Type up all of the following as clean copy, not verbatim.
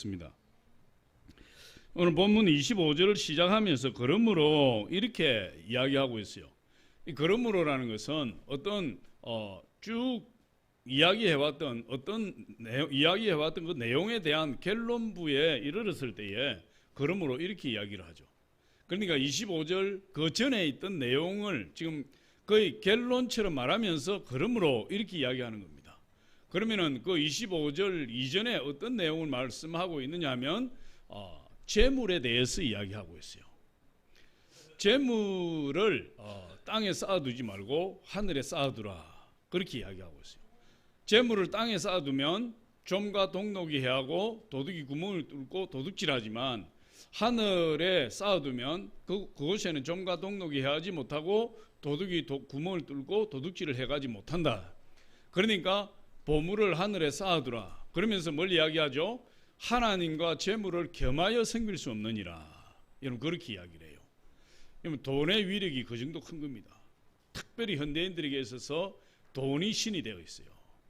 보겠습니다. 오늘 본문 25절을 시작하면서 그러므로 이렇게 이야기하고 있어요. 이 그러므로라는 것은 어떤 쭉 이야기해왔던 그 내용에 대한 결론부에 이르렀을 때에 그러므로 이렇게 이야기를 하죠. 그러니까 25절 그 전에 있던 내용을 지금 거의 결론처럼 말하면서 그러므로 이렇게 이야기하는 겁니다. 그러면은 그 25절 이전에 어떤 내용을 말씀하고 있느냐 하면 재물에 대해서 이야기하고 있어요. 재물을 땅에 쌓아두지 말고 하늘에 쌓아두라, 그렇게 이야기하고 있어요. 재물을 땅에 쌓아두면 좀과 동록이 해하고 도둑이 구멍을 뚫고 도둑질하지만 하늘에 쌓아두면 그곳에는 좀과 동록이 해하지 못하고 도둑이 구멍을 뚫고 도둑질을 해가지 못한다. 그러니까 보물을 하늘에 쌓아두라. 그러면서 뭘 이야기하죠? 하나님과 재물을 겸하여 섬길 수 없느니라. 여러분 그렇게 이야기를 해요. 여러분 돈의 위력이 그 정도 큰 겁니다. 특별히 현대인들에게 있어서 돈이 신이 되어 있어요.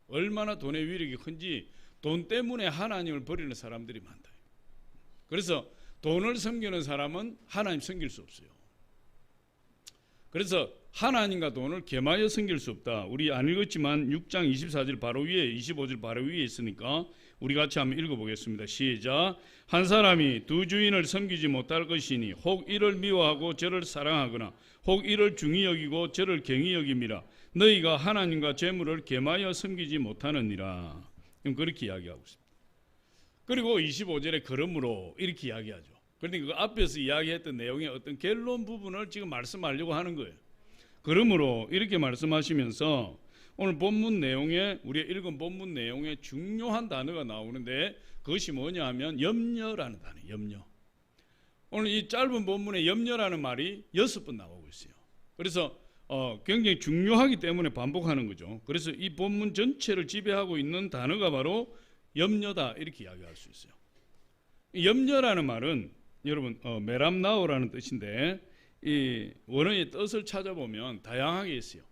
얼마나 돈의 위력이 큰지 돈 때문에 하나님을 버리는 사람들이 많다. 그래서 돈을 섬기는 사람은 하나님 섬길 수 없어요. 그래서 하나님과 돈을 겸하여 섬길 수 없다. 우리 안 읽었지만 6장 24절 바로 위에 25절 바로 위에 있으니까 우리 같이 한번 읽어보겠습니다. 시작. 한 사람이 두 주인을 섬기지 못할 것이니 혹 이를 미워하고 저를 사랑하거나 혹 이를 중히 여기고 저를 경히 여김이라. 너희가 하나님과 재물을 겸하여 섬기지 못하느니라. 그렇게 이야기하고 있습니다. 그리고 25절에 그러므로 이렇게 이야기하죠. 그러니까 그 앞에서 이야기했던 내용의 어떤 결론 부분을 지금 말씀하려고 하는 거예요. 그러므로 이렇게 말씀하시면서 오늘 본문 내용에 우리가 읽은 본문 내용에 중요한 단어가 나오는데 그것이 뭐냐 하면 염려라는 단어예요. 염려. 오늘 이 짧은 본문에 염려라는 말이 6번 나오고 있어요. 그래서 굉장히 중요하기 때문에 반복하는 거죠. 그래서 이 본문 전체를 지배하고 있는 단어가 바로 염려다, 이렇게 이야기할 수 있어요. 염려라는 말은 여러분 메람나오라는 뜻인데 이 원어의 뜻을 찾아보면 다양하게 있어요.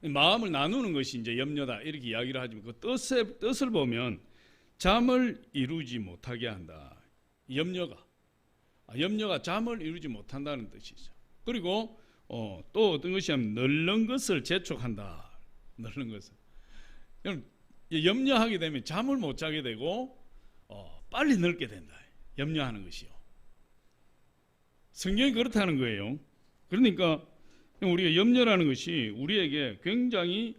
마음을 나누는 것이 이제 염려다, 이렇게 이야기를 하지만 그 뜻을 보면 잠을 이루지 못하게 한다. 염려가 잠을 이루지 못한다는 뜻이죠. 그리고 또 어떤 것이 하면 늙는 것을 재촉한다. 늙는 것을. 염려하게 되면 잠을 못 자게 되고 빨리 늙게 된다. 염려하는 것이요. 성경이 그렇다는 거예요. 그러니까 우리가 염려라는 것이 우리에게 굉장히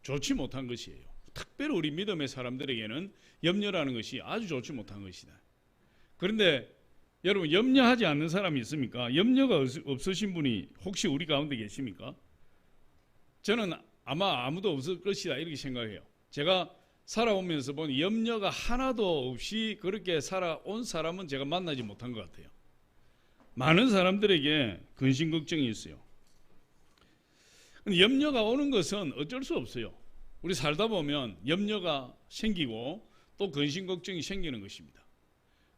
좋지 못한 것이에요. 특별히 우리 믿음의 사람들에게는 염려라는 것이 아주 좋지 못한 것이다. 그런데 여러분 염려하지 않는 사람이 있습니까? 염려가 없으신 분이 혹시 우리 가운데 계십니까? 저는 아마 아무도 없을 것이다, 이렇게 생각해요. 제가 살아오면서 본 염려가 하나도 없이 그렇게 살아온 사람은 제가 만나지 못한 것 같아요. 많은 사람들에게 근심 걱정이 있어요. 근데 염려가 오는 것은 어쩔 수 없어요. 우리 살다 보면 염려가 생기고 또 근심 걱정이 생기는 것입니다.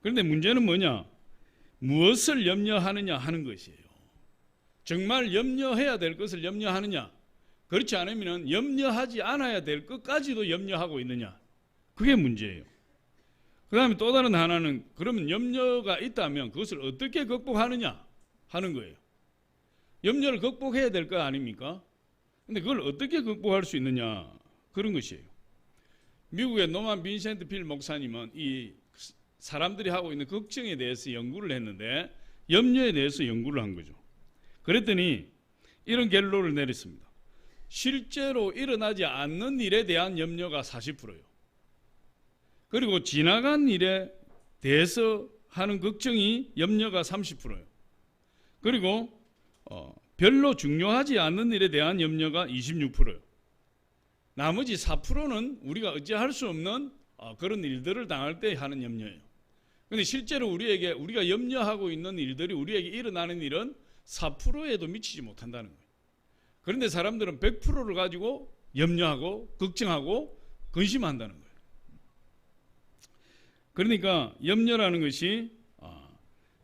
그런데 문제는 뭐냐? 무엇을 염려하느냐 하는 것이에요. 정말 염려해야 될 것을 염려하느냐? 그렇지 않으면 염려하지 않아야 될 것까지도 염려하고 있느냐? 그게 문제예요. 그 다음에 또 다른 하나는 그러면 염려가 있다면 그것을 어떻게 극복하느냐 하는 거예요. 염려를 극복해야 될 거 아닙니까? 근데 그걸 어떻게 극복할 수 있느냐, 그런 것이에요. 미국의 노만 빈센트 필 목사님은 이 사람들이 하고 있는 걱정에 대해서 연구를 했는데 염려에 대해서 연구를 한 거죠. 그랬더니 이런 결론을 내렸습니다. 실제로 일어나지 않는 일에 대한 염려가 40%예요. 그리고 지나간 일에 대해서 하는 걱정이 염려가 30%예요. 그리고 별로 중요하지 않는 일에 대한 염려가 26%예요. 나머지 4%는 우리가 어찌할 수 없는 그런 일들을 당할 때 하는 염려예요. 그런데 실제로 우리가 염려하고 있는 일들이 우리에게 일어나는 일은 4%에도 미치지 못한다는 거예요. 그런데 사람들은 100%를 가지고 염려하고 걱정하고 근심한다는 거예요. 그러니까 염려라는 것이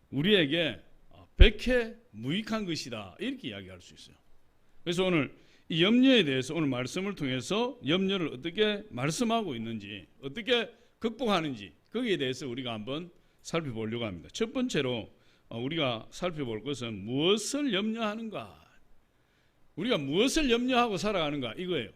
우리에게 백해 무익한 것이다, 이렇게 이야기할 수 있어요. 그래서 오늘 이 염려에 대해서 오늘 말씀을 통해서 염려를 어떻게 말씀하고 있는지, 어떻게 극복하는지 거기에 대해서 우리가 한번 살펴보려고 합니다. 첫 번째로 우리가 살펴볼 것은 무엇을 염려하는가? 우리가 무엇을 염려하고 살아가는가 이거예요.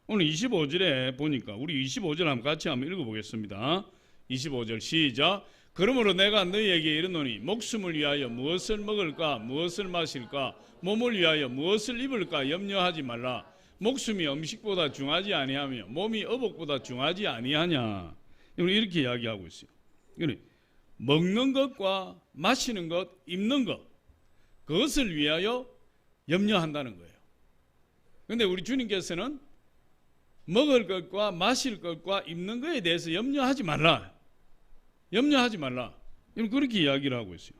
오늘 25절에 보니까 우리 25절 한번 같이 한번 읽어보겠습니다. 25절 시작. 그러므로 내가 너희에게 이르노니 목숨을 위하여 무엇을 먹을까 무엇을 마실까 몸을 위하여 무엇을 입을까 염려하지 말라. 목숨이 음식보다 중하지 아니하며 몸이 의복보다 중하지 아니하냐. 이렇게 이야기하고 있어요. 먹는 것과 마시는 것, 입는 것 그것을 위하여 염려한다는 거예요. 그런데 우리 주님께서는 먹을 것과 마실 것과 입는 것에 대해서 염려하지 말라. 염려하지 말라. 그렇게 이야기를 하고 있어요.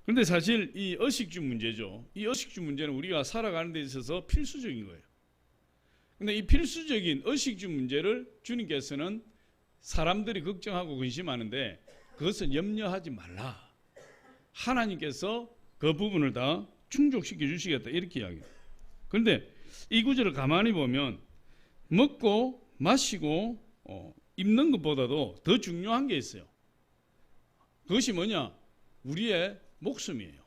그런데 사실 이 의식주 문제죠. 이 의식주 문제는 우리가 살아가는 데 있어서 필수적인 거예요. 그런데 이 필수적인 의식주 문제를 주님께서는 사람들이 걱정하고 근심하는데 그것은 염려하지 말라. 하나님께서 그 부분을 다 충족시켜 주시겠다 이렇게 이야기해요. 그런데 이 구절을 가만히 보면 먹고 마시고 입는 것보다도 더 중요한 게 있어요. 그것이 뭐냐? 우리의 목숨이에요.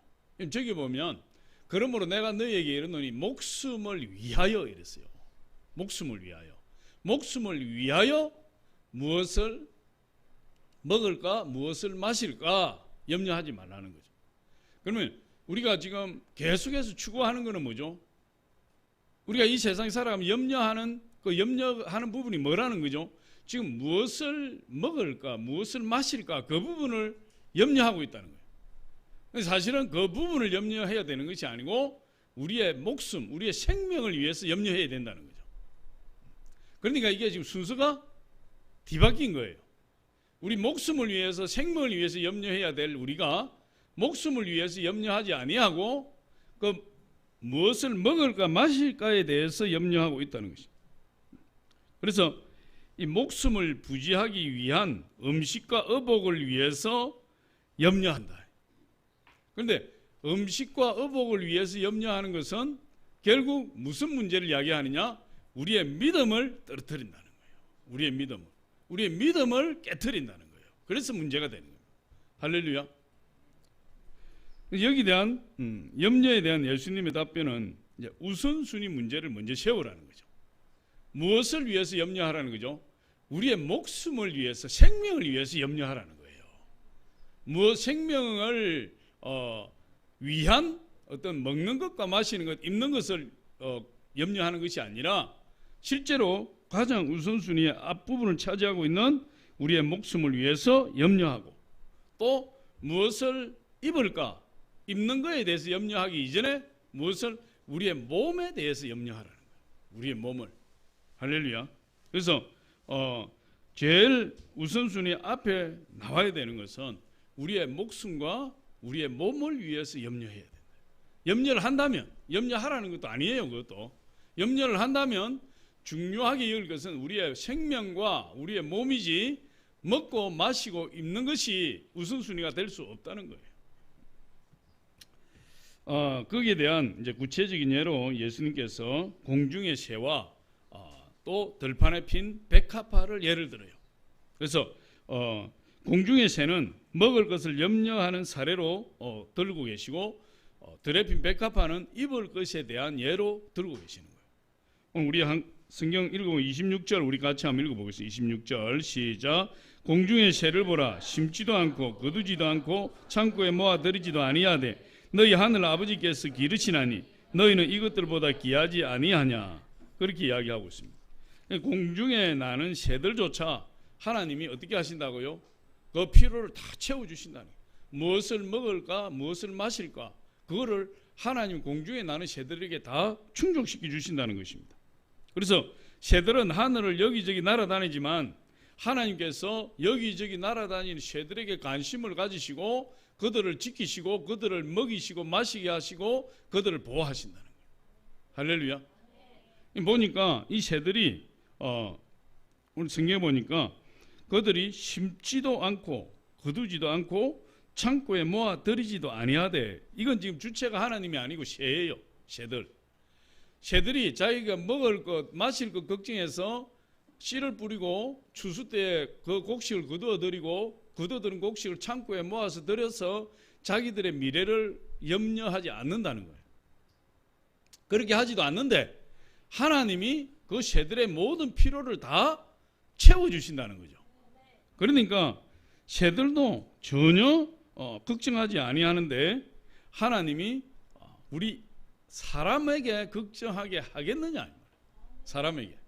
저기 보면 그러므로 내가 너희에게 이르노니 목숨을 위하여 이랬어요. 목숨을 위하여. 목숨을 위하여 무엇을 먹을까 무엇을 마실까 염려하지 말라는 거죠. 그러면 우리가 지금 계속해서 추구하는 것은 뭐죠? 우리가 이 세상에 살아가면 염려하는 부분이 뭐라는 거죠? 지금 무엇을 먹을까 무엇을 마실까 그 부분을 염려하고 있다는 거예요. 사실은 그 부분을 염려해야 되는 것이 아니고 우리의 목숨 우리의 생명을 위해서 염려해야 된다는 거죠. 그러니까 이게 지금 순서가 뒤바뀐 거예요. 우리 목숨을 위해서 생명을 위해서 염려해야 될 우리가 목숨을 위해서 염려하지 아니하고 그 무엇을 먹을까 마실까에 대해서 염려하고 있다는 것이죠. 그래서 이 목숨을 부지하기 위한 음식과 의복을 위해서 염려한다. 그런데 음식과 의복을 위해서 염려하는 것은 결국 무슨 문제를 이야기하느냐? 우리의 믿음을 떨어뜨린다는 거예요. 우리의 믿음을 깨트린다는 거예요. 그래서 문제가 되는 거예요. 할렐루야. 여기에 대한 염려에 대한 예수님의 답변은 이제 우선순위 문제를 먼저 세우라는 거죠. 무엇을 위해서 염려하라는 거죠? 우리의 목숨을 위해서 생명을 위해서 염려하라는 거예요. 생명을 위한 어떤 먹는 것과 마시는 것, 입는 것을 염려하는 것이 아니라 실제로 가장 우선순위의 앞부분을 차지하고 있는 우리의 목숨을 위해서 염려하고 또 무엇을 입을까 입는 것에 대해서 염려하기 이전에 무엇을 우리의 몸에 대해서 염려하라는 거예요. 우리의 몸을. 할렐루야. 그래서 제일 우선순위 앞에 나와야 되는 것은 우리의 목숨과 우리의 몸을 위해서 염려해야 된다. 염려를 한다면 염려하라는 것도 아니에요. 그것도 염려를 한다면 중요하게 여길 것은 우리의 생명과 우리의 몸이지 먹고 마시고 입는 것이 우선순위가 될 수 없다는 거예요. 거기에 대한 이제 구체적인 예로 예수님께서 공중의 새와 또 들판에 핀 백합화를 예를 들어요. 그래서 공중의 새는 먹을 것을 염려하는 사례로 들고 계시고 들에 핀 백합화는 입을 것에 대한 예로 들고 계시는 거예요. 오늘 우리 성경 읽어보면 26절 우리 같이 한번 읽어보겠습니다. 26절 시작. 공중의 새를 보라. 심지도 않고 거두지도 않고 창고에 모아들이지도 아니하되 너희 하늘 아버지께서 기르시나니 너희는 이것들보다 귀하지 아니하냐. 그렇게 이야기하고 있습니다. 공중에 나는 새들조차 하나님이 어떻게 하신다고요? 그 필요를 다 채워주신다는 거예요. 무엇을 먹을까 무엇을 마실까 그거를 하나님 공중에 나는 새들에게 다 충족시켜 주신다는 것입니다. 그래서 새들은 하늘을 여기저기 날아다니지만 하나님께서 여기저기 날아다니는 새들에게 관심을 가지시고 그들을 지키시고 그들을 먹이시고 마시게 하시고 그들을 보호하신다는 거예요. 할렐루야. 보니까 이 새들이 오늘 성경에 보니까 그들이 심지도 않고 거두지도 않고 창고에 모아 들이지도 아니하되 이건 지금 주체가 하나님이 아니고 새예요. 새들이 자기가 먹을 것 마실 것 걱정해서 씨를 뿌리고 추수 때 그 곡식을 거두어들인 곡식을 창고에 모아서 들여서 자기들의 미래를 염려하지 않는다는 거예요. 그렇게 하지도 않는데 하나님이 그 새들의 모든 필요를 다 채워주신다는 거죠. 그러니까 새들도 전혀 걱정하지 아니하는데 하나님이 우리 사람에게 걱정하게 하겠느냐. 사람에게.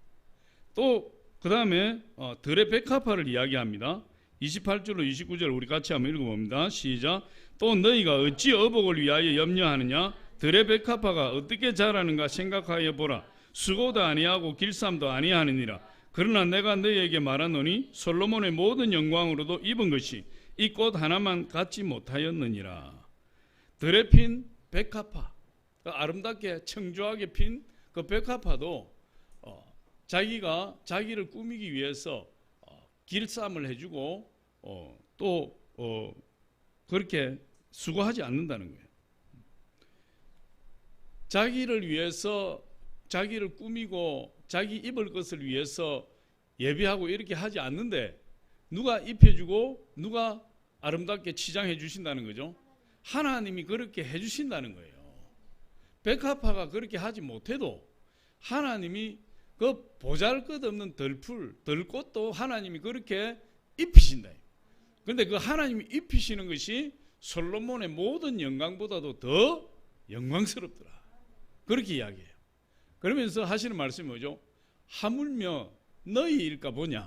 또 그 다음에 들의 백합화를 이야기합니다. 28절로 29절 우리 같이 한번 읽어봅니다. 시작. 또 너희가 어찌 어복을 위하여 염려하느냐. 들의 백합화가 어떻게 자라는가 생각하여 보라. 수고도 아니하고 길쌈도 아니하느니라. 그러나 내가 너희에게 말하노니 솔로몬의 모든 영광으로도 입은 것이 이 꽃 하나만 갖지 못하였느니라. 들에 핀 백합화, 아름답게 청조하게 핀 그 백합화도 자기가 자기를 꾸미기 위해서 길쌈을 해주고 또 그렇게 수고하지 않는다는 거예요. 자기를 위해서 자기를 꾸미고 자기 입을 것을 위해서 예비하고 이렇게 하지 않는데 누가 입혀주고 누가 아름답게 치장해 주신다는 거죠. 하나님이 그렇게 해주신다는 거예요. 백합화가 그렇게 하지 못해도 하나님이 그 보잘것없는 들꽃도 하나님이 그렇게 입히신다. 그런데 그 하나님이 입히시는 것이 솔로몬의 모든 영광보다도 더 영광스럽더라. 그렇게 이야기해요. 그러면서 하시는 말씀이 뭐죠? 하물며 너희일까 보냐.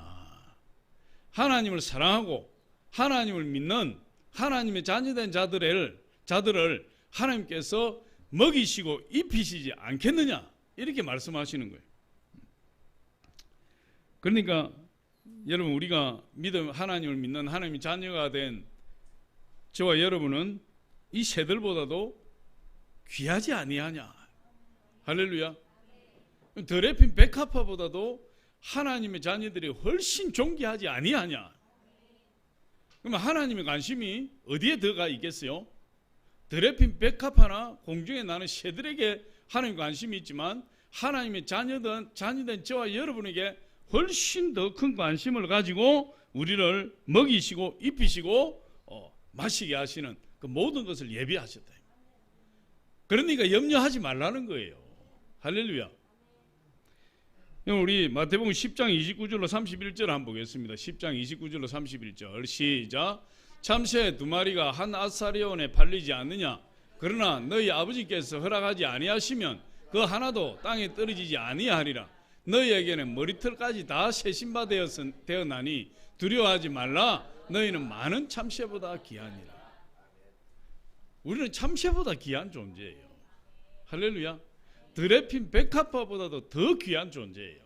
하나님을 사랑하고 하나님을 믿는 하나님의 자녀된 자들을 하나님께서 먹이시고 입히시지 않겠느냐. 이렇게 말씀하시는 거예요. 그러니까 여러분 우리가 하나님을 믿는 하나님의 자녀가 된 저와 여러분은 이 새들보다도 귀하지 아니하냐. 할렐루야. 들에 핀 백합화보다도 하나님의 자녀들이 훨씬 존귀하지 아니하냐. 그러면 하나님의 관심이 어디에 들어가 있겠어요? 들에 핀 백합화나 공중에 나는 새들에게 하나님의 관심이 있지만 하나님의 자녀된 저와 여러분에게 훨씬 더 큰 관심을 가지고 우리를 먹이시고 입히시고 마시게 하시는 그 모든 것을 예비하셨다. 그러니까 염려하지 말라는 거예요. 할렐루야. 우리 마태복음 10장 29절로 31절 한번 보겠습니다. 10장 29절로 31절 시작. 참새 두 마리가 한 아사리온에 팔리지 않느냐. 그러나 너희 아버지께서 허락하지 아니하시면 그 하나도 땅에 떨어지지 아니하리라. 너희에게는 머리털까지 다 세신바 되었나니 두려워하지 말라. 너희는 많은 참새보다 귀하니라. 우리는 참새보다 귀한 존재예요. 할렐루야. 들에 핀 백합화보다도 더 귀한 존재예요.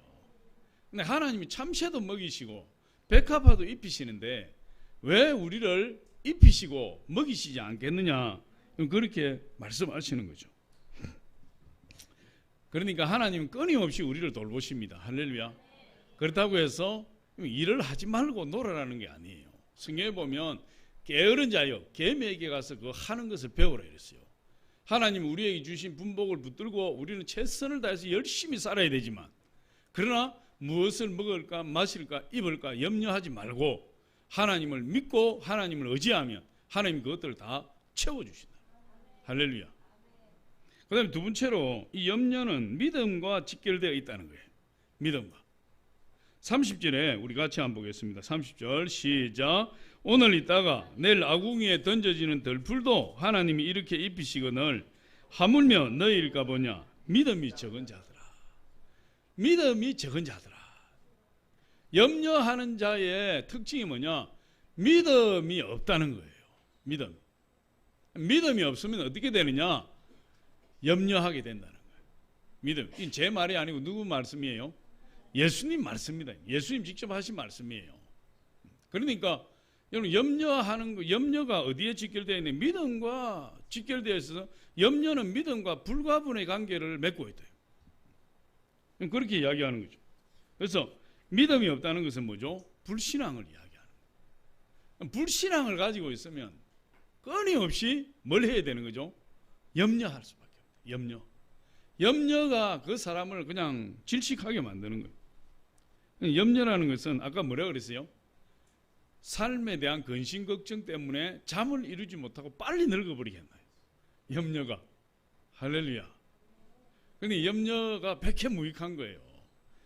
근데 하나님이 참새도 먹이시고 백합화도 입히시는데 왜 우리를 입히시고 먹이시지 않겠느냐. 그렇게 말씀하시는 거죠. 그러니까 하나님은 끊임없이 우리를 돌보십니다. 할렐루야. 그렇다고 해서 일을 하지 말고 놀아라는 게 아니에요. 성경에 보면 게으른 자여 개미에게 가서 그 하는 것을 배우라 이랬어요. 하나님 우리에게 주신 분복을 붙들고 우리는 최선을 다해서 열심히 살아야 되지만 그러나 무엇을 먹을까 마실까 입을까 염려하지 말고 하나님을 믿고 하나님을 의지하면 하나님 그것들을 다 채워주신다. 할렐루야. 그 다음에 두 번째로 이 염려는 믿음과 직결되어 있다는 거예요. 믿음과. 30절에 우리 같이 한번 보겠습니다. 30절 시작. 오늘 있다가 내일 아궁이에 던져지는 들풀도 하나님이 이렇게 입히시거늘 하물며 너희일까 보냐. 믿음이 적은 자들아. 믿음이 적은 자들아. 염려하는 자의 특징이 뭐냐. 믿음이 없다는 거예요. 믿음이 없으면 어떻게 되느냐. 염려하게 된다는 거예요. 믿음. 이건 제 말이 아니고 누구 말씀이에요? 예수님 말씀입니다. 예수님 직접 하신 말씀이에요. 그러니까 여러분 염려가 어디에 직결되어 있냐? 믿음과 직결되어 있어서 염려는 믿음과 불가분의 관계를 맺고 있대요. 그렇게 이야기하는 거죠. 그래서 믿음이 없다는 것은 뭐죠? 불신앙을 이야기하는 거예요. 불신앙을 가지고 있으면 끊임없이 뭘 해야 되는 거죠? 염려할 수밖에 없어요. 염려가 그 사람을 그냥 질식하게 만드는 거예요. 염려라는 것은 아까 뭐라 그랬어요? 삶에 대한 근심 걱정 때문에 잠을 이루지 못하고 빨리 늙어버리겠나요? 염려가. 할렐루야. 근데 염려가 백해무익한 거예요.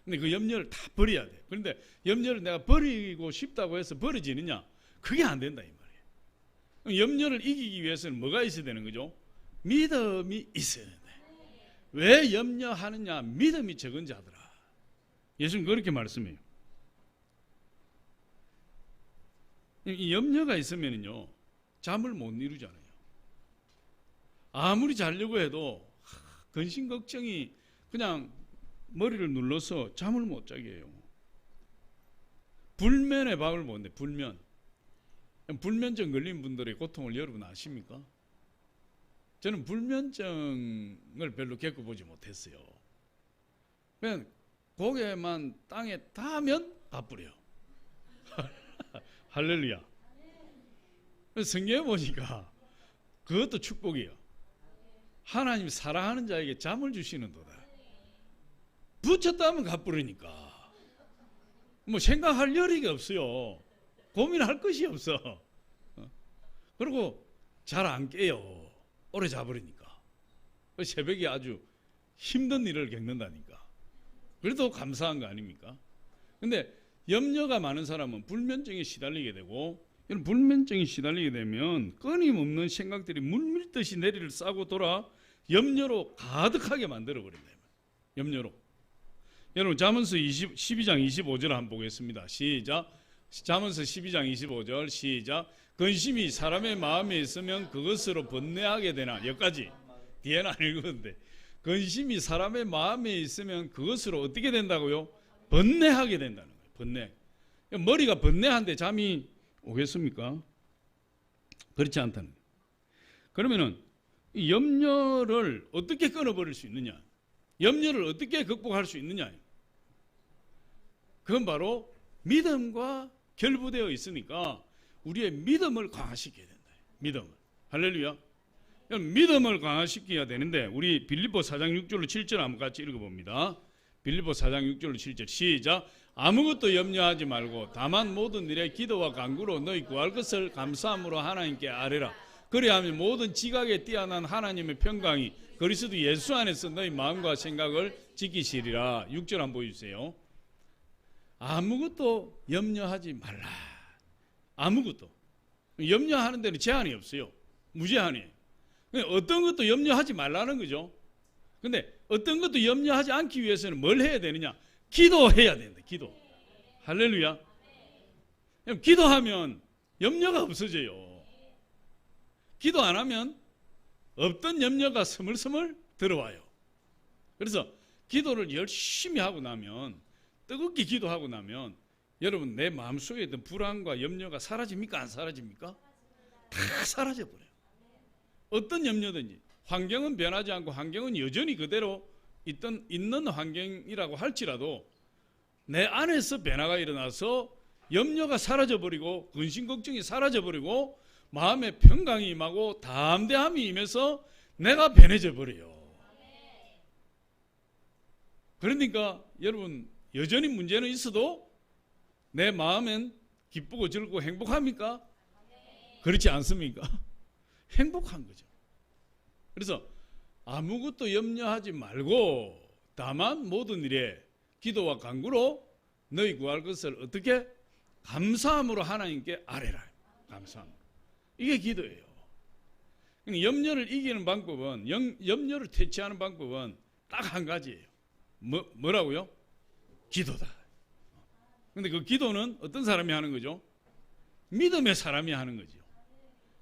근데 그 염려를 다 버려야 돼. 그런데 염려를 내가 버리고 싶다고 해서 버려지느냐? 그게 안 된다 이 말이에요. 염려를 이기기 위해서는 뭐가 있어야 되는 거죠? 믿음이 있어야 된다. 왜 염려하느냐? 믿음이 적은 자들아. 예수님 그렇게 말씀해요. 이 염려가 있으면요 잠을 못 이루잖아요. 아무리 자려고 해도 근심 걱정이 그냥 머리를 눌러서 잠을 못 자게 해요. 불면의 밥을 못 내. 불면증 걸린 분들의 고통을 여러분 아십니까? 저는 불면증을 별로 겪어보지 못했어요. 그냥 고개만 땅에 닿으면 가버려요. 할렐루야. 성경에 보니까 그것도 축복이에요. 하나님 사랑하는 자에게 잠을 주시는도다. 붙였다 하면 가버리니까 뭐 생각할 여력이 없어요. 고민할 것이 없어. 그리고 잘 안 깨요. 오래 자버리니까. 새벽에 아주 힘든 일을 겪는다니까. 그래도 감사한 거 아닙니까? 근데 염려가 많은 사람은 불면증에 시달리게 되고, 이런 불면증에 시달리게 되면 끊임없는 생각들이 물밀듯이 내리를 싸고 돌아 염려로 가득하게 만들어버린다. 염려로. 여러분 잠언서 12장 25절 한번 보겠습니다. 시작. 잠언서 12장 25절 시작. 근심이 사람의 마음에 있으면 그것으로 번뇌하게 되나. 여기까지. 뒤에는 안 읽었는데, 근심이 사람의 마음에 있으면 그것으로 어떻게 된다고요? 번뇌하게 된다는 거예요. 번뇌. 머리가 번뇌한데 잠이 오겠습니까? 그렇지 않다는 거예요. 그러면은 이 염려를 어떻게 끊어버릴 수 있느냐? 염려를 어떻게 극복할 수 있느냐? 그건 바로 믿음과 결부되어 있으니까 우리의 믿음을 강화시켜야 된다. 믿음을. 할렐루야. 믿음을 강화시켜야 되는데, 우리 빌립보 4장 6절로 7절 한번 같이 읽어봅니다. 빌립보 4장 6절로 7절 시작. 아무것도 염려하지 말고 다만 모든 일에 기도와 간구로 너희 구할 것을 감사함으로 하나님께 아뢰라. 그리하면 모든 지각에 뛰어난 하나님의 평강이 그리스도 예수 안에서 너희 마음과 생각을 지키시리라. 6절 한번 보여주세요. 아무것도 염려하지 말라. 아무것도. 염려하는 데는 제한이 없어요. 무제한이에요. 어떤 것도 염려하지 말라는 거죠. 근데 어떤 것도 염려하지 않기 위해서는 뭘 해야 되느냐? 기도해야 된다. 기도. 할렐루야. 기도하면 염려가 없어져요. 기도 안 하면 없던 염려가 스물스물 들어와요. 그래서 기도를 열심히 하고 나면, 뜨겁게 기도하고 나면 여러분 내 마음속에 있던 불안과 염려가 사라집니까? 안 사라집니까? 다 사라져버려요. 어떤 염려든지. 환경은 변하지 않고 환경은 여전히 그대로 있는 환경이라고 할지라도 내 안에서 변화가 일어나서 염려가 사라져버리고 근심 걱정이 사라져버리고 마음의 평강이 임하고 담대함이 임해서 내가 변해져 버려요. 그러니까 여러분 여전히 문제는 있어도 내 마음엔 기쁘고 즐겁고 행복합니까? 그렇지 않습니까? 행복한 거죠. 그래서 아무것도 염려하지 말고 다만 모든 일에 기도와 간구로 너희 구할 것을 어떻게? 감사함으로 하나님께 아뢰라. 감사함으로. 이게 기도예요. 염려를 이기는 방법은, 염려를 퇴치하는 방법은 딱 한 가지예요. 뭐라고요? 기도다. 근데 그 기도는 어떤 사람이 하는 거죠? 믿음의 사람이 하는 거죠.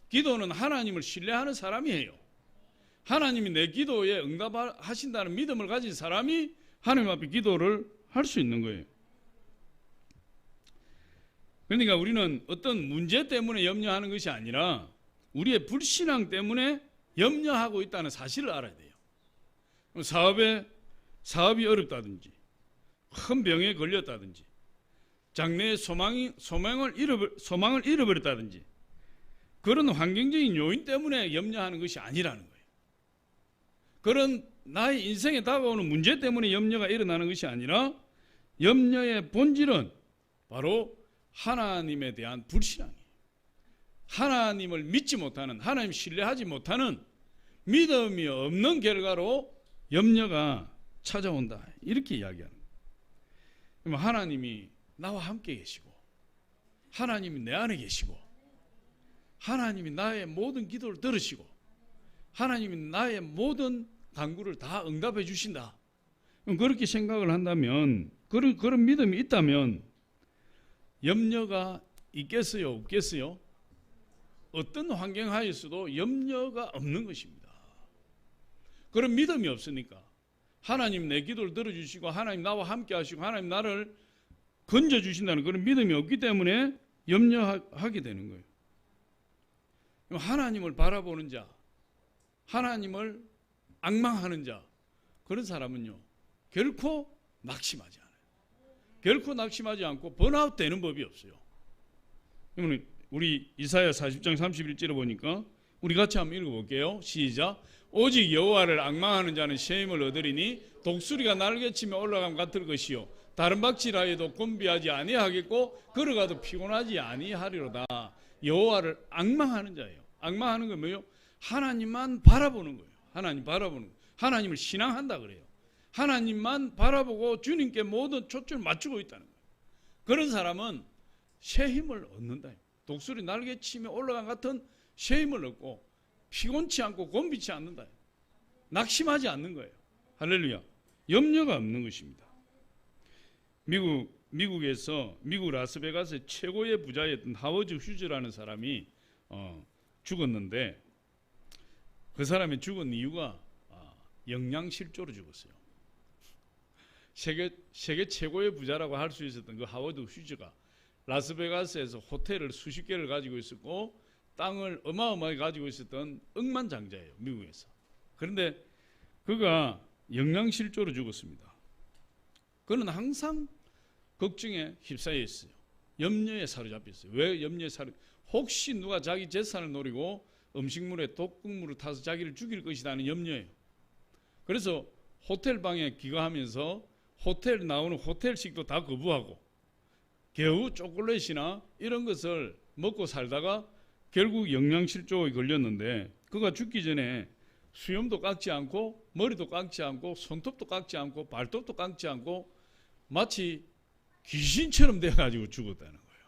기도는 하나님을 신뢰하는 사람이 해요. 하나님이 내 기도에 응답하신다는 믿음을 가진 사람이 하나님 앞에 기도를 할 수 있는 거예요. 그러니까 우리는 어떤 문제 때문에 염려하는 것이 아니라 우리의 불신앙 때문에 염려하고 있다는 사실을 알아야 돼요. 사업이 어렵다든지, 큰 병에 걸렸다든지, 장래의 소망을 잃어버렸다든지, 그런 환경적인 요인 때문에 염려하는 것이 아니라는 거예요. 그런 나의 인생에 다가오는 문제 때문에 염려가 일어나는 것이 아니라 염려의 본질은 바로 하나님에 대한 불신앙이에요. 하나님을 믿지 못하는, 하나님 신뢰하지 못하는 믿음이 없는 결과로 염려가 찾아온다, 이렇게 이야기하는 거예요. 그럼 하나님이 나와 함께 계시고, 하나님이 내 안에 계시고, 하나님이 나의 모든 기도를 들으시고, 하나님이 나의 모든 간구를 다 응답해 주신다. 그렇게 생각을 한다면, 그런 믿음이 있다면 염려가 있겠어요, 없겠어요? 어떤 환경 하에서도 염려가 없는 것입니다. 그런 믿음이 없으니까 하나님 내 기도를 들어주시고, 하나님 나와 함께 하시고, 하나님 나를 건져주신다는 그런 믿음이 없기 때문에 염려하게 되는 거예요. 하나님을 바라보는 자, 하나님을 앙망하는 자, 그런 사람은요 결코 낙심하지 않아요. 결코 낙심하지 않고 번아웃 되는 법이 없어요. 우리 이사야 40장 31절에 보니까 우리 같이 한번 읽어볼게요. 시작. 오직 여호와를 앙망하는 자는 새 힘을 얻으리니 독수리가 날개치며 올라감 같을 것이요 다른 박질하여도 곤비하지 아니하겠고 걸어가도 피곤하지 아니하리로다. 여호와를 앙망하는 자예요. 앙망하는 건 뭐예요? 하나님만 바라보는 거예요. 하나님 바라보는 거예요. 하나님을 신앙한다 그래요. 하나님만 바라보고 주님께 모든 초점을 맞추고 있다는 거예요. 그런 사람은 새 힘을 얻는다. 독수리 날개치며 올라간 같은 새 힘을 얻고 피곤치 않고 곤비치 않는다. 낙심하지 않는 거예요. 할렐루야. 염려가 없는 것입니다. 미국에서 미국 라스베가스의 최고의 부자였던 하워드 휴즈라는 사람이 죽었는데, 그 사람이 죽은 이유가 영양실조로 죽었어요. 세계 최고의 부자라고 할 수 있었던 그 하워드 휴즈가 라스베가스에서 호텔을 수십 개를 가지고 있었고 땅을 어마어마하게 가지고 있었던 억만장자예요, 미국에서. 그런데 그가 영양실조로 죽었습니다. 그는 항상 걱정에 휩싸여 있어요. 염려에 사로잡혔어요. 왜 염려에 혹시 누가 자기 재산을 노리고 음식물에 독극물을 타서 자기를 죽일 것이라는 염려예요. 그래서 호텔 방에 귀가하면서 호텔 나오는 호텔식도 다 거부하고 겨우 초콜릿이나 이런 것을 먹고 살다가 결국 영양실조에 걸렸는데, 그가 죽기 전에 수염도 깎지 않고 머리도 깎지 않고 손톱도 깎지 않고 발톱도 깎지 않고 마치 귀신처럼 돼가지고 죽었다는 거예요.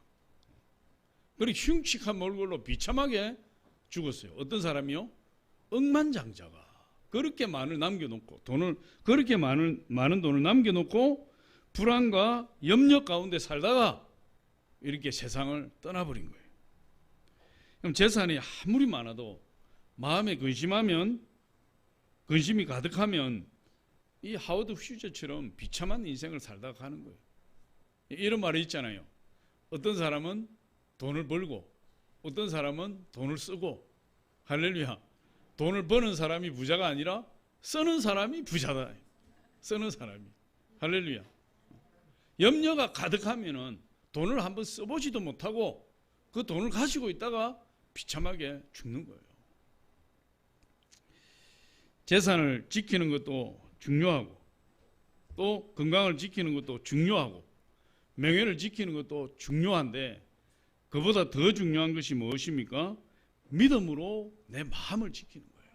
그리고 흉측한 얼굴로 비참하게 죽었어요. 어떤 사람이요? 억만장자가 그렇게 많은 남겨놓고 그렇게 많은 돈을 남겨놓고 불안과 염려 가운데 살다가 이렇게 세상을 떠나버린 거예요. 그럼 재산이 아무리 많아도 마음에 근심이 가득하면 이 하워드 휴즈처럼 비참한 인생을 살다가 가는 거예요. 이런 말이 있잖아요. 어떤 사람은 돈을 벌고 어떤 사람은 돈을 쓰고, 할렐루야. 돈을 버는 사람이 부자가 아니라 쓰는 사람이 부자다. 쓰는 사람이. 할렐루야. 염려가 가득하면은 돈을 한번 써보지도 못하고 그 돈을 가지고 있다가 비참하게 죽는 거예요. 재산을 지키는 것도 중요하고, 또 건강을 지키는 것도 중요하고, 명예를 지키는 것도 중요한데, 그보다 더 중요한 것이 무엇입니까? 믿음으로 내 마음을 지키는 거예요.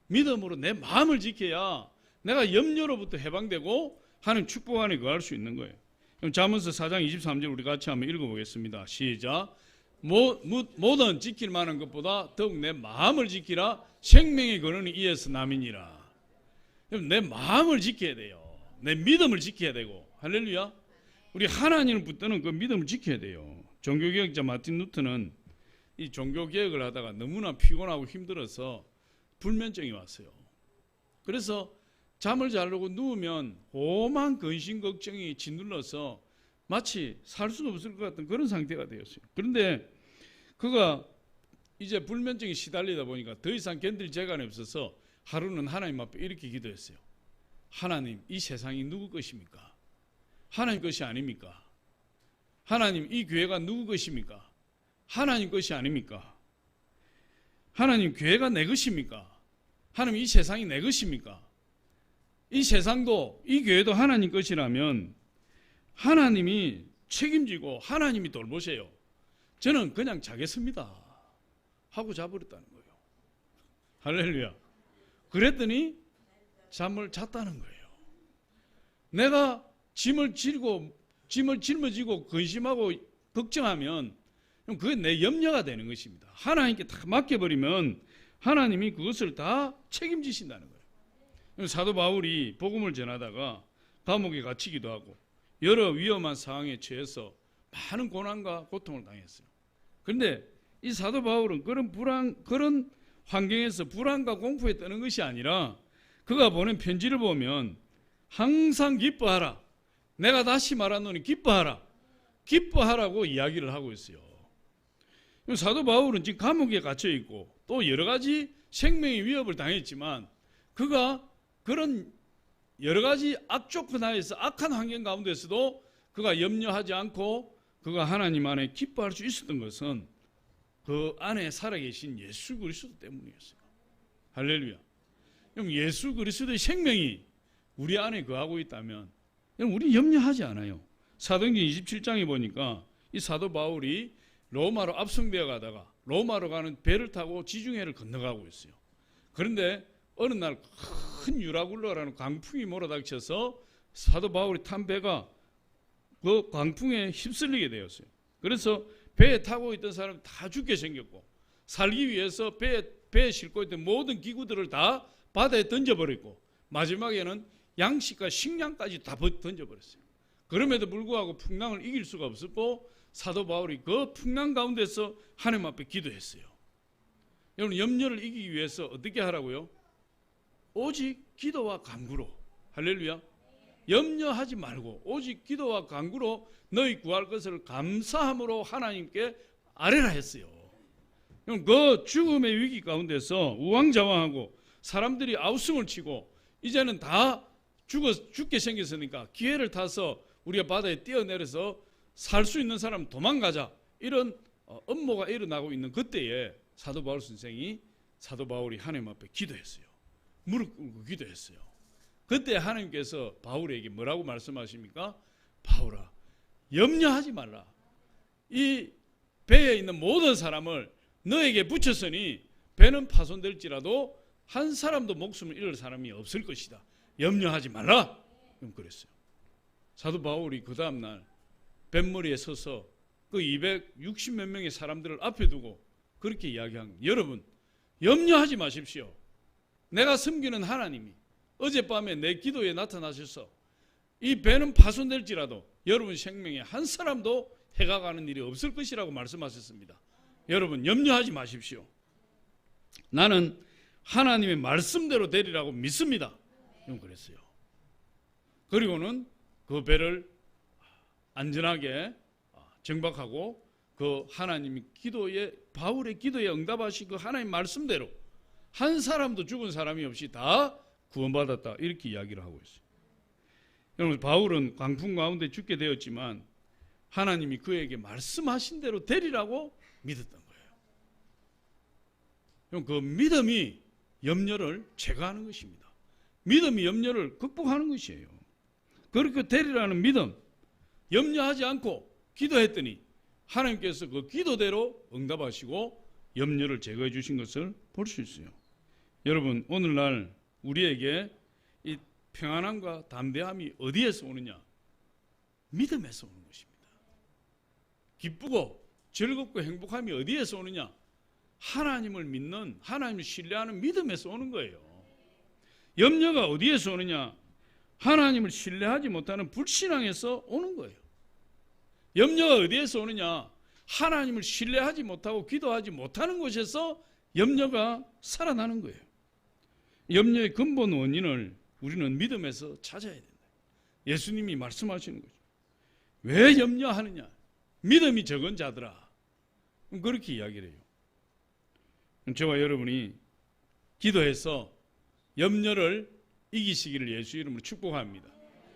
믿음으로 내 마음을 지켜야 내가 염려로부터 해방되고 하나님 축복 안에 거할 수 있는 거예요. 그럼 잠언서 4장 23절 우리 같이 한번 읽어보겠습니다. 시작. 모든 지킬 만한 것보다 더욱 내 마음을 지키라. 생명의 근원이 이에서 남이니라. 그럼 내 마음을 지켜야 돼요. 내 믿음을 지켜야 되고. 할렐루야. 우리 하나님을 붙드는 그 믿음을 지켜야 돼요. 종교개혁자 마틴 루터는 이 종교개혁을 하다가 너무나 피곤하고 힘들어서 불면증이 왔어요. 그래서 잠을 자려고 누우면 오만 근심 걱정이 짓눌러서 마치 살 수가 없을 것 같은 그런 상태가 되었어요. 그런데 그가 이제 불면증이 시달리다 보니까 더 이상 견딜 재간이 없어서 하루는 하나님 앞에 이렇게 기도했어요. 하나님, 이 세상이 누구 것입니까? 하나님 것이 아닙니까? 하나님, 이 교회가 누구 것입니까? 하나님 것이 아닙니까? 하나님, 교회가 내 것입니까? 하나님, 이 세상이 내 것입니까? 이 세상도 이 교회도 하나님 것이라면 하나님이 책임지고 하나님이 돌보세요. 저는 그냥 자겠습니다 하고 자버렸다는 거예요. 할렐루야. 그랬더니 잠을 잤다는 거예요. 내가 짐을 짊어지고 근심하고 걱정하면 그게 내 염려가 되는 것입니다. 하나님께 다 맡겨버리면 하나님이 그것을 다 책임지신다는 거예요. 사도 바울이 복음을 전하다가 감옥에 갇히기도 하고 여러 위험한 상황에 처해서 많은 고난과 고통을 당했어요. 그런데 이 사도 바울은 그런 환경에서 불안과 공포에 떠는 것이 아니라 그가 보낸 편지를 보면 항상 기뻐하라. 내가 다시 말하노니 기뻐하라. 기뻐하라고 이야기를 하고 있어요. 사도 바울은 지금 감옥에 갇혀 있고 또 여러 가지 생명의 위협을 당했지만 그가 그런 여러 가지 악조건 하에서 악한 환경 가운데서도 그가 염려하지 않고 그가 하나님 안에 기뻐할 수 있었던 것은 그 안에 살아계신 예수 그리스도 때문이었어요. 할렐루야. 그럼 예수 그리스도의 생명이 우리 안에 거하고 있다면 우리 염려하지 않아요. 사도행전 27장에 보니까 이 사도 바울이 로마로 압송되어 가다가 로마로 가는 배를 타고 지중해를 건너가고 있어요. 그런데 어느 날 큰 유라굴로라는 광풍이 몰아닥쳐서 사도 바울이 탄 배가 그 광풍에 휩쓸리게 되었어요. 그래서 배에 타고 있던 사람 다 죽게 생겼고 살기 위해서 배에 싣고 있던 모든 기구들을 다 바다에 던져버렸고 마지막에는 양식과 식량까지 다 던져버렸어요. 그럼에도 불구하고 풍랑을 이길 수가 없었고 사도 바울이 그 풍랑 가운데서 하나님 앞에 기도했어요. 여러분 염려를 이기기 위해서 어떻게 하라고요? 오직 기도와 간구로. 할렐루야. 염려하지 말고 오직 기도와 간구로 너희 구할 것을 감사함으로 하나님께 아뢰라 했어요. 그 죽음의 위기 가운데서 우왕좌왕하고 사람들이 아우성을 치고 이제는 다 죽게 생겼으니까 기회를 타서 우리가 바다에 뛰어내려서 살 수 있는 사람 도망가자 이런 업무가 일어나고 있는 그때에 사도 바울 선생이 사도 바울이 하나님 앞에 기도했어요. 무릎 꿇고 기도했어요. 그때 하나님께서 바울에게 뭐라고 말씀하십니까? 바울아 염려하지 말라. 이 배에 있는 모든 사람을 너에게 붙였으니 배는 파손될지라도 한 사람도 목숨을 잃을 사람이 없을 것이다. 염려하지 말라. 그랬어요. 사도 바울이 그 다음날 뱃머리에 서서 그 260몇 명의 사람들을 앞에 두고 그렇게 이야기한 여러분 염려하지 마십시오. 내가 섬기는 하나님이 어젯밤에 내 기도에 나타나셔서 이 배는 파손될지라도 여러분 생명에 한 사람도 해가 가는 일이 없을 것이라고 말씀하셨습니다. 여러분 염려하지 마십시오. 나는 하나님의 말씀대로 되리라고 믿습니다. 그랬어요. 그리고는 그 배를 안전하게 정박하고 그 하나님이 바울의 기도에 응답하신 그 하나님 말씀대로 한 사람도 죽은 사람이 없이 다 구원받았다 이렇게 이야기를 하고 있어요. 여러분 바울은 광풍 가운데 죽게 되었지만 하나님이 그에게 말씀하신 대로 되리라고 믿었던 거예요. 그 믿음이 염려를 제거하는 것입니다. 믿음이 염려를 극복하는 것이에요. 그렇게 되리라는 믿음, 염려하지 않고 기도했더니 하나님께서 그 기도대로 응답하시고 염려를 제거해 주신 것을 볼 수 있어요. 여러분 오늘날 우리에게 이 평안함과 담대함이 어디에서 오느냐? 믿음에서 오는 것입니다. 기쁘고 즐겁고 행복함이 어디에서 오느냐? 하나님을 믿는, 하나님을 신뢰하는 믿음에서 오는 거예요. 염려가 어디에서 오느냐? 하나님을 신뢰하지 못하는 불신앙에서 오는 거예요. 염려가 어디에서 오느냐? 하나님을 신뢰하지 못하고 기도하지 못하는 곳에서 염려가 살아나는 거예요. 염려의 근본 원인을 우리는 믿음에서 찾아야 된다. 예수님이 말씀하시는 거죠. 왜 염려하느냐? 믿음이 적은 자들아. 그렇게 이야기를 해요. 저와 여러분이 기도해서 염려를 이기시기를 예수 이름으로 축복합니다.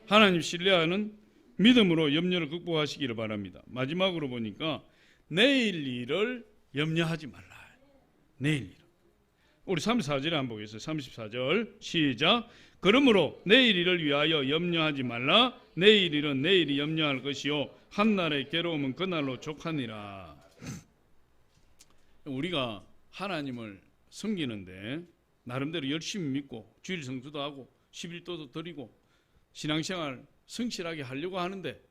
하나님 신뢰하는 믿음으로 염려를 극복하시기를 바랍니다. 마지막으로 보니까 내일 일을 염려하지 말라. 내일 일. 우리 34절에 한번 보겠습니다. 34절 시작. 그러므로 내일 일을 위하여 염려하지 말라. 내일 일은 내일이 염려할 것이요 한날의 괴로움은 그날로 족하니라. 우리가 하나님을 섬기는데 나름대로 열심히 믿고 주일 성수도 하고 11도도 드리고 신앙생활 성실하게 하려고 하는데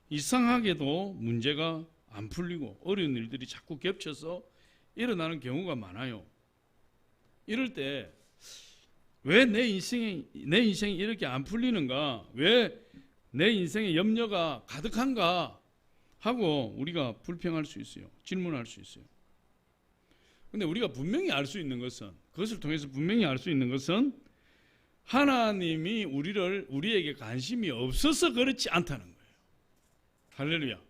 이상하게도 문제가 안 풀리고 어려운 일들이 자꾸 겹쳐서 일어나는 경우가 많아요. 이럴 때 왜 내 인생이 이렇게 안 풀리는가? 왜 내 인생에 염려가 가득한가? 하고 우리가 불평할 수 있어요. 질문할 수 있어요. 근데 우리가 분명히 알 수 있는 것은, 그것을 통해서 분명히 알 수 있는 것은 하나님이 우리에게 관심이 없어서 그렇지 않다는 거예요. 할렐루야.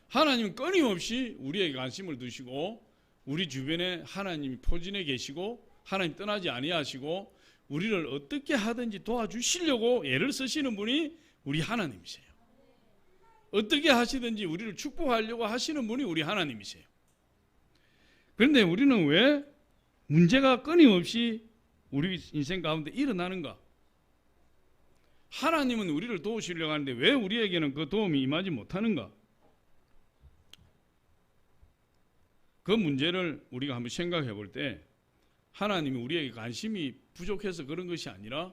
하나님은 끊임없이 우리에게 관심을 두시고 우리 주변에 하나님이 포진해 계시고 하나님 떠나지 아니하시고 우리를 어떻게 하든지 도와주시려고 애를 쓰시는 분이 우리 하나님이세요. 어떻게 하시든지 우리를 축복하려고 하시는 분이 우리 하나님이세요. 그런데 우리는 왜 문제가 끊임없이 우리 인생 가운데 일어나는가? 하나님은 우리를 도우시려고 하는데 왜 우리에게는 그 도움이 임하지 못하는가? 그 문제를 우리가 한번 생각해 볼 때 하나님이 우리에게 관심이 부족해서 그런 것이 아니라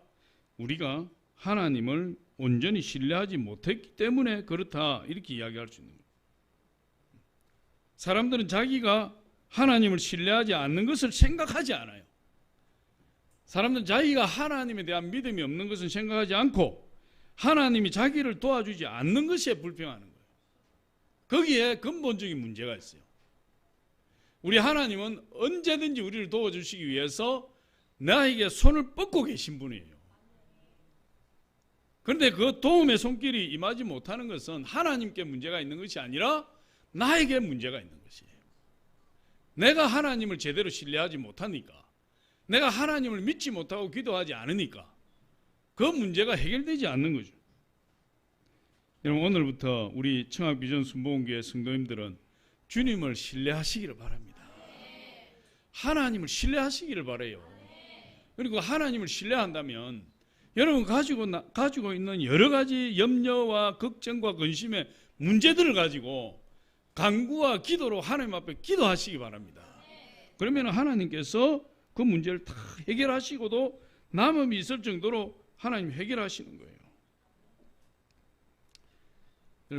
우리가 하나님을 온전히 신뢰하지 못했기 때문에 그렇다, 이렇게 이야기할 수 있는 거예요. 사람들은 자기가 하나님을 신뢰하지 않는 것을 생각하지 않아요. 사람들은 자기가 하나님에 대한 믿음이 없는 것은 생각하지 않고 하나님이 자기를 도와주지 않는 것에 불평하는 거예요. 거기에 근본적인 문제가 있어요. 우리 하나님은 언제든지 우리를 도와주시기 위해서 나에게 손을 뻗고 계신 분이에요. 그런데 그 도움의 손길이 임하지 못하는 것은 하나님께 문제가 있는 것이 아니라 나에게 문제가 있는 것이에요. 내가 하나님을 제대로 신뢰하지 못하니까, 내가 하나님을 믿지 못하고 기도하지 않으니까 그 문제가 해결되지 않는 거죠. 여러분, 오늘부터 우리 청학비전 순복음교회 성도님들은 주님을 신뢰하시기를 바랍니다. 하나님을 신뢰하시기를 바라요. 그리고 하나님을 신뢰한다면 여러분 가지고 있는 여러 가지 염려와 걱정과 근심의 문제들을 가지고 간구와 기도로 하나님 앞에 기도하시기 바랍니다. 그러면 하나님께서 그 문제를 다 해결하시고도 남음이 있을 정도로 하나님 해결하시는 거예요.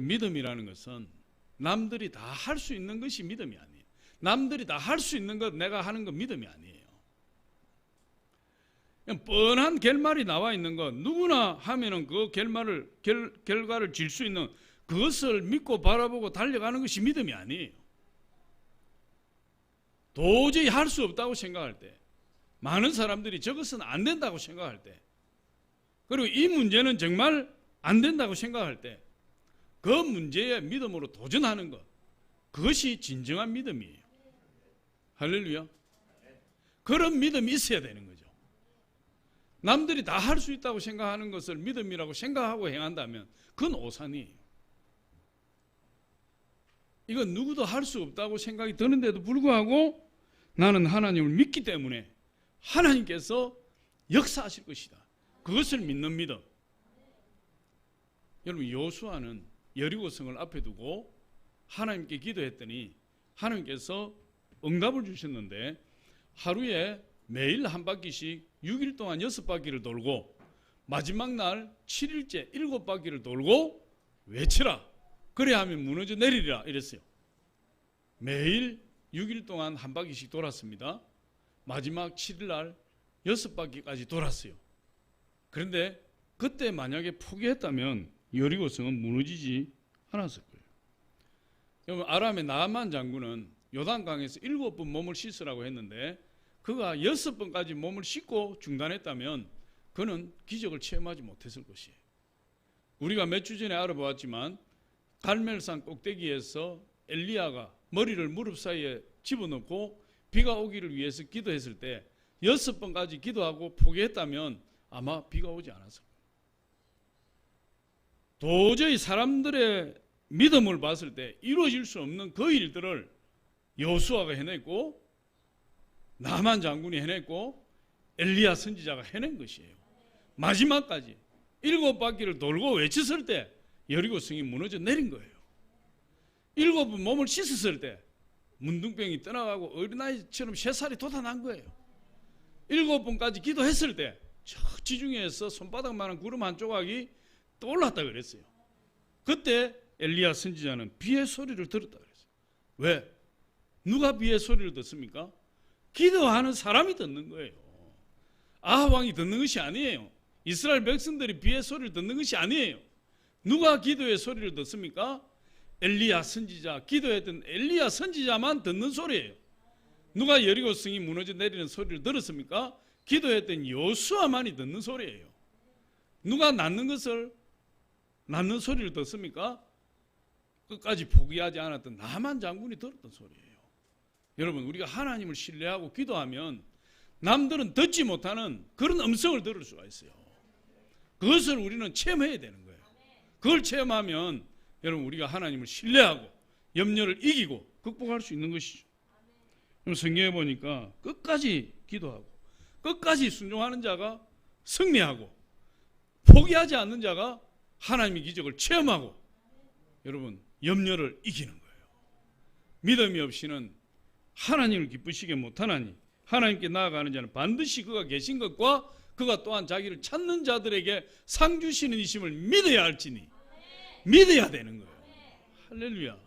믿음이라는 것은 남들이 다 할 수 있는 것이 믿음이 아니에요. 남들이 다 할 수 있는 것, 내가 하는 건 믿음이 아니에요. 그냥 뻔한 결말이 나와 있는 것, 누구나 하면은 그 결과를 질 수 있는 그것을 믿고 바라보고 달려가는 것이 믿음이 아니에요. 도저히 할 수 없다고 생각할 때, 많은 사람들이 저것은 안 된다고 생각할 때, 그리고 이 문제는 정말 안 된다고 생각할 때, 그 문제에 믿음으로 도전하는 것, 그것이 진정한 믿음이에요. 할렐루야. 그런 믿음이 있어야 되는 거죠. 남들이 다 할 수 있다고 생각하는 것을 믿음이라고 생각하고 행한다면 그건 오산이에요. 이건 누구도 할 수 없다고 생각이 드는데도 불구하고 나는 하나님을 믿기 때문에 하나님께서 역사하실 것이다, 그것을 믿는 믿음. 여러분, 여호수아는 여리고성을 앞에 두고 하나님께 기도했더니 하나님께서 응답을 주셨는데 하루에 매일 한 바퀴씩 6일 동안 6바퀴를 돌고 마지막 날 7일째 7바퀴를 돌고 외치라, 그래야 하면 무너져 내리리라, 이랬어요. 매일 6일 동안 한 바퀴씩 돌았습니다. 마지막 7일날 6바퀴까지 돌았어요. 그런데 그때 만약에 포기했다면 여리고성은 무너지지 않았을 거예요. 여러분, 아람의 나아만 장군은 요단강에서 7번 몸을 씻으라고 했는데 그가 6번까지 몸을 씻고 중단했다면 그는 기적을 체험하지 못했을 것이에요. 우리가 몇 주 전에 알아보았지만 갈멜산 꼭대기에서 엘리야가 머리를 무릎 사이에 집어넣고 비가 오기를 위해서 기도했을 때 6번까지 기도하고 포기했다면 아마 비가 오지 않았을 거예요. 도저히 사람들의 믿음을 봤을 때 이루어질 수 없는 그 일들을 여호수아가 해냈고 나만 장군이 해냈고 엘리야 선지자가 해낸 것이에요. 마지막까지 7바퀴를 돌고 외쳤을 때 여리고 성이 무너져 내린 거예요. 7번 몸을 씻었을 때 문둥병이 떠나가고 어린아이처럼 새살이 돋아난 거예요. 7번까지 기도했을 때 저 지중해에서 손바닥만한 구름 한 조각이 떠올랐다 그랬어요. 그때 엘리야 선지자는 비의 소리를 들었다 그랬어요. 왜? 누가 비의 소리를 듣습니까? 기도하는 사람이 듣는 거예요. 아합 왕이 듣는 것이 아니에요. 이스라엘 백성들이 비의 소리를 듣는 것이 아니에요. 누가 기도의 소리를 듣습니까? 엘리야 선지자, 기도했던 엘리야 선지자만 듣는 소리예요. 누가 여리고 성이 무너져 내리는 소리를 들었습니까? 기도했던 여호수아만이 듣는 소리예요. 누가 낳는 소리를 듣습니까? 끝까지 포기하지 않았던 나만 장군이 들었던 소리예요. 여러분, 우리가 하나님을 신뢰하고 기도하면 남들은 듣지 못하는 그런 음성을 들을 수가 있어요. 그것을 우리는 체험해야 되는 거예요. 그걸 체험하면 여러분, 우리가 하나님을 신뢰하고 염려를 이기고 극복할 수 있는 것이죠. 그럼 성경에 보니까 끝까지 기도하고 끝까지 순종하는 자가 승리하고 포기하지 않는 자가 하나님의 기적을 체험하고 여러분, 염려를 이기는 거예요. 믿음이 없이는 하나님을 기쁘시게 못하나니 하나님께 나아가는 자는 반드시 그가 계신 것과 그가 또한 자기를 찾는 자들에게 상 주시는 이심을 믿어야 할지니 믿어야 되는 거예요. 할렐루야.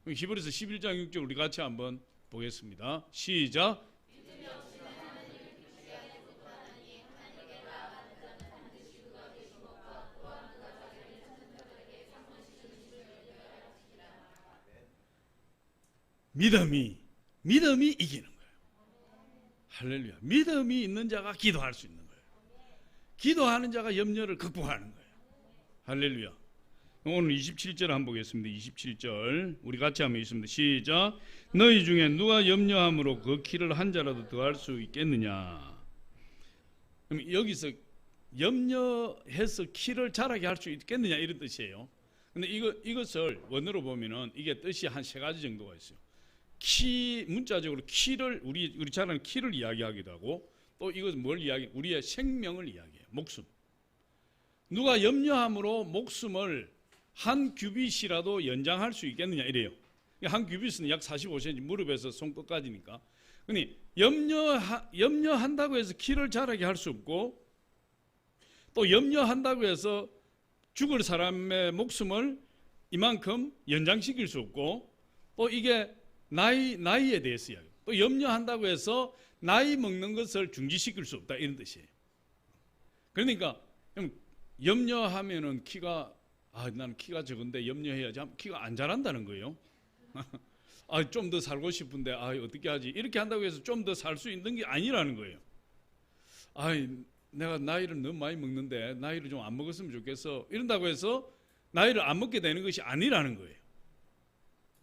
히브리서 11장 6절 우리 같이 한번 보겠습니다. 시작. 믿음이 이기는 거예요. 할렐루야. 믿음이 있는 자가 기도할 수 있는 거예요. 기도하는 자가 염려를 극복하는 거예요. 할렐루야. 오늘 27절 한번 보겠습니다. 27절 우리 같이 한번 읽습니다. 시작. 너희 중에 누가 염려함으로 그 키를 한 자라도 더할 수 있겠느냐. 그럼 여기서 염려해서 키를 자라게 할 수 있겠느냐 이런 뜻이에요. 근데 이것을 원어로 보면은 이게 뜻이 한 세 가지 정도가 있어요. 키, 문자적으로 키를 우리 잘 아는 키를 이야기하기도 하고, 또 이것은 뭘 이야기? 우리의 생명을 이야기해요. 목숨. 누가 염려함으로 목숨을 한 규빗이라도 연장할 수 있겠느냐 이래요. 한 규빗은 약 45cm, 무릎에서 손끝까지니까. 근데 염려한다고 해서 키를 자라게 할 수 없고, 또 염려한다고 해서 죽을 사람의 목숨을 이만큼 연장시킬 수 없고, 또 이게 나이에 대해서 이야기해요. 또 염려한다고 해서 나이 먹는 것을 중지시킬 수 없다 이런 뜻이에요. 그러니까 염려하면은 나는 키가 적은데 염려해야지 하면 키가 안 자란다는 거예요. 좀 더 살고 싶은데 어떻게 하지? 이렇게 한다고 해서 좀 더 살 수 있는 게 아니라는 거예요. 내가 나이를 너무 많이 먹는데 나이를 좀 안 먹었으면 좋겠어. 이런다고 해서 나이를 안 먹게 되는 것이 아니라는 거예요.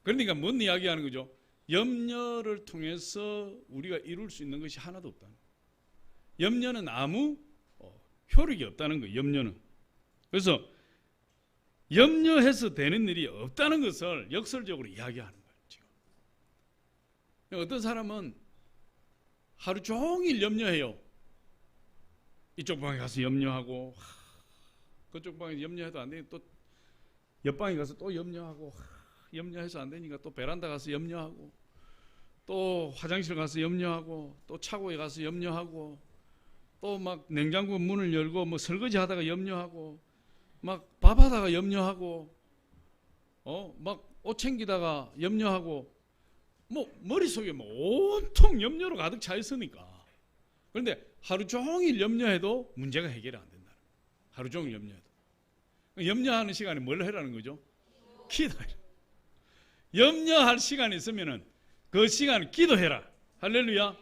그러니까 뭔 이야기하는 거죠? 염려를 통해서 우리가 이룰 수 있는 것이 하나도 없다는 거예요. 염려는 아무 효력이 없다는 거예요. 염려는. 그래서 염려해서 되는 일이 없다는 것을 역설적으로 이야기하는 거예요. 지금. 어떤 사람은 하루 종일 염려해요. 이쪽 방에 가서 염려하고, 그쪽 방에 염려해도 안 되니 또 옆방에 가서 또 염려하고, 염려해서 안 되니까 또 베란다 가서 염려하고, 또 화장실 가서 염려하고, 또 차고에 가서 염려하고, 또 막 냉장고 문을 열고 뭐 설거지 하다가 염려하고, 막 밥하다가 염려하고, 막 옷 챙기다가 염려하고, 뭐 머릿속에 뭐 온통 염려로 가득 차 있으니까. 그런데 하루 종일 염려해도 문제가 해결이 안 된다는 거예요. 하루 종일 염려해도. 염려하는 시간에 뭘 해라는 거죠? 기도해라. 염려할 시간이 있으면은 그 시간을 기도해라. 할렐루야.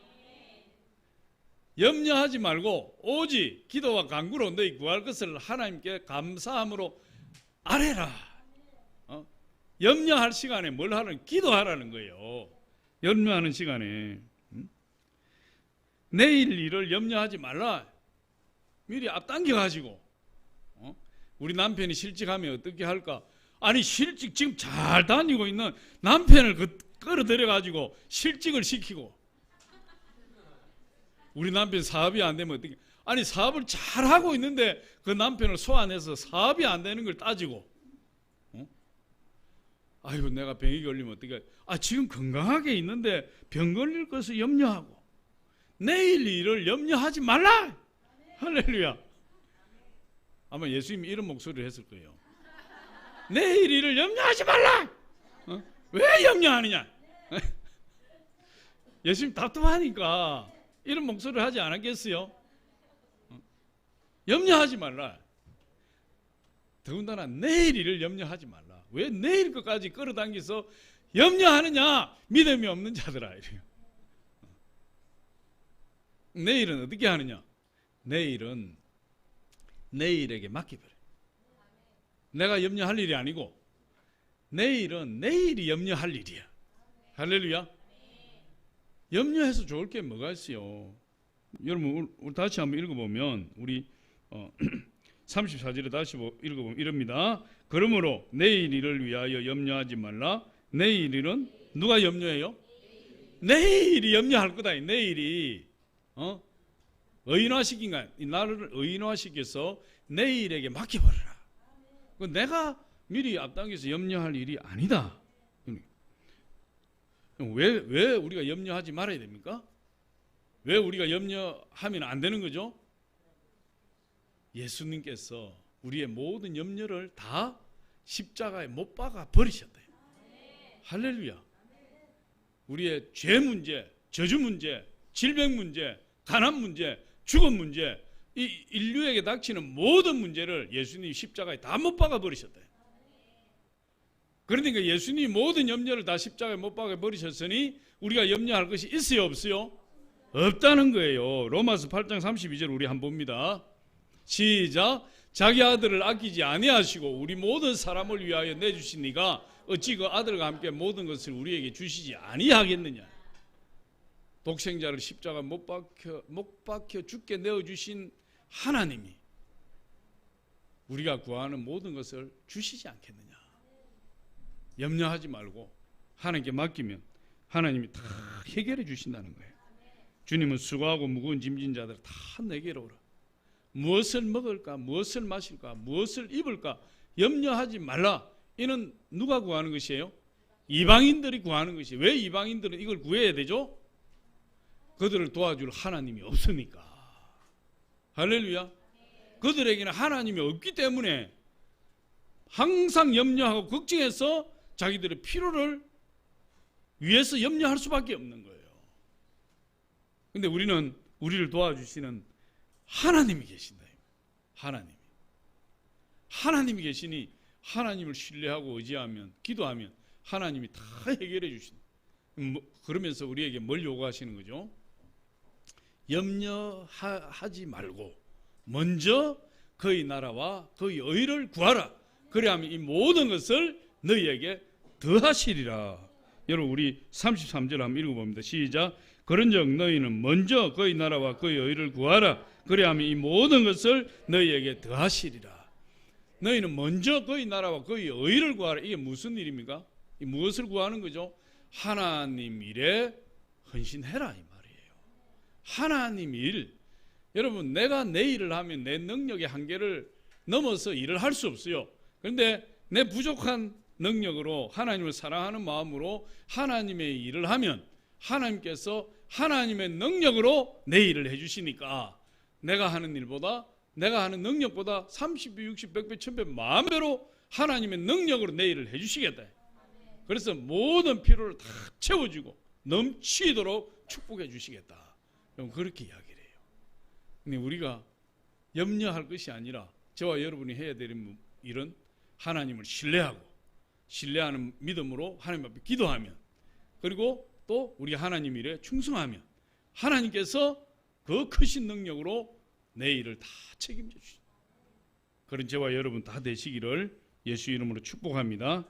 염려하지 말고 오직 기도와 간구로 너희 구할 것을 하나님께 감사함으로 아뢰라. 염려할 시간에 뭘 하라는? 기도하라는 거예요. 염려하는 시간에. 내일 일을 염려하지 말라. 미리 앞당겨 가지고 우리 남편이 실직하면 어떻게 할까? 아니 실직 지금 잘 다니고 있는 남편을 끌어들여 가지고 실직을 시키고 우리 남편 사업이 안 되면 어떻게? 아니 사업을 잘 하고 있는데 그 남편을 소환해서 사업이 안 되는 걸 따지고, 아이고 내가 병이 걸리면 어떻게? 아 지금 건강하게 있는데 병 걸릴 것을 염려하고 내일 일을 염려하지 말라. 할렐루야. 아마 예수님이 이런 목소리를 했을 거예요. 내일 일을 염려하지 말라. 왜 염려하느냐? 예수님 답답하니까 이런 목소리를 하지 않았겠어요? 염려하지 말라. 더군다나 내일 일을 염려하지 말라. 왜 내일 것까지 끌어당겨서 염려하느냐? 믿음이 없는 자들아. 이래요. 내일은 어떻게 하느냐? 내일은 내일에게 맡겨버려. 내가 염려할 일이 아니고 내일은 내일이 염려할 일이야. 할렐루야. 염려해서 좋을 게 뭐가 있어요? 여러분 우리 다시 한번 읽어보면 우리 34절에 다시 읽어보면 이럽니다. 그러므로 내일 일을 위하여 염려하지 말라. 내일 일은 누가 염려해요? 내일이 염려할 거다. 내일이 의인화시킨가? 나를 의인화시켜서 내일에게 맡겨버려라. 내가 미리 앞당겨서 염려할 일이 아니다. 왜 우리가 염려하지 말아야 됩니까? 왜 우리가 염려하면 안 되는 거죠? 예수님께서 우리의 모든 염려를 다 십자가에 못 박아 버리셨대요. 할렐루야. 우리의 죄 문제, 저주 문제, 질병 문제, 가난 문제, 죽음 문제, 이 인류에게 닥치는 모든 문제를 예수님이 십자가에 다 못 박아 버리셨대요. 그러니까 예수님이 모든 염려를 다 십자가에 못 박아 버리셨으니 우리가 염려할 것이 있어요, 없어요? 없다는 거예요. 로마서 8장 32절 우리 한번 봅니다. 시작. 자기 아들을 아끼지 아니하시고 우리 모든 사람을 위하여 내주신 이가 어찌 그 아들과 함께 모든 것을 우리에게 주시지 아니하겠느냐. 독생자를 십자가 못 박혀 죽게 내어주신 하나님이 우리가 구하는 모든 것을 주시지 않겠느냐. 염려하지 말고 하나님께 맡기면 하나님이 다 해결해 주신다는 거예요. 주님은 수고하고 무거운 짐진 자들 다 내게로 오라. 무엇을 먹을까, 무엇을 마실까, 무엇을 입을까 염려하지 말라. 이는 누가 구하는 것이에요? 이방인들이 구하는 것이에요. 왜 이방인들은 이걸 구해야 되죠? 그들을 도와줄 하나님이 없으니까. 할렐루야. 그들에게는 하나님이 없기 때문에 항상 염려하고 걱정해서 자기들의 필요를 위해서 염려할 수밖에 없는 거예요. 근데 우리는 우리를 도와주시는 하나님이 계신다. 하나님이 계시니 하나님을 신뢰하고 의지하면, 기도하면 하나님이 다 해결해 주신다. 그러면서 우리에게 뭘 요구하시는 거죠? 염려하지 말고 먼저 그의 나라와 그의 의를 구하라. 그래야만 이 모든 것을 너희에게 더하시리라. 여러분 우리 33절 한번 읽어봅니다. 시작. 그런즉 너희는 먼저 그의 나라와 그의 의를 구하라. 그래야만 이 모든 것을 너희에게 더하시리라. 너희는 먼저 그의 나라와 그의 의를 구하라. 이게 무슨 일입니까? 무엇을 구하는 거죠? 하나님 일에 헌신해라 이 말이에요. 하나님 일. 여러분 내가 내 일을 하면 내 능력의 한계를 넘어서 일을 할 수 없어요. 그런데 내 부족한 능력으로 하나님을 사랑하는 마음으로 하나님의 일을 하면 하나님께서 하나님의 능력으로 내 일을 해주시니까 내가 하는 일보다, 내가 하는 능력보다 30배, 60, 100배, 1000배, 만배로 하나님의 능력으로 내 일을 해주시겠다. 그래서 모든 필요를 다 채워주고 넘치도록 축복해 주시겠다. 그렇게 이야기를 해요. 근데 우리가 염려할 것이 아니라 저와 여러분이 해야 될 일은 하나님을 신뢰하는 믿음으로 하나님 앞에 기도하면, 그리고 또 우리 하나님 일에 충성하면 하나님께서 그 크신 능력으로 내 일을 다 책임져 주십니다. 그런 저와 여러분 다 되시기를 예수 이름으로 축복합니다.